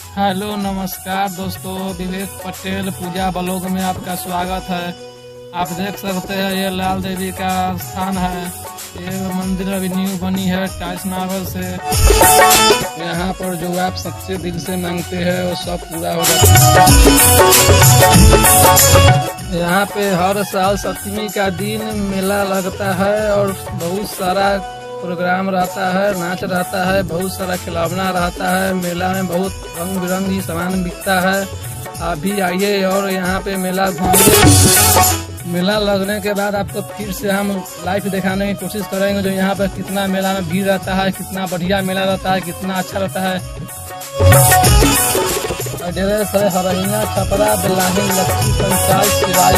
Hello नमस्कार दोस्तों, विवेक पटेल पूजा blog में आपका स्वागत है। आप देख सकते हैं ये लाल देवी का स्थान है। ये मंदिर अभी न्यू बनी है टाइल्स मार्बल से। यहाँ पर जो आप सच्चे दिल से मांगते हैं वो सब पूरा हो जाता है। यहाँ पे हर साल सप्तमी का दिन मेला लगता है और बहुत सारा प्रोग्राम रहता है, नाच रहता है, बहुत सारा खिलौना रहता है। मेला में बहुत रंग बिरंगी सामान बिकता है। आप भी आइए और यहाँ पे मेला घूमिए। मेला लगने के बाद आपको फिर से हम लाइव दिखाने की कोशिश करेंगे जो यहाँ पर कितना मेला में भीड़ रहता है, कितना बढ़िया मेला रहता है, कितना अच्छा रहता है। हरैया छपरा बेलाही लक्ष्मी पंचायत सिवाई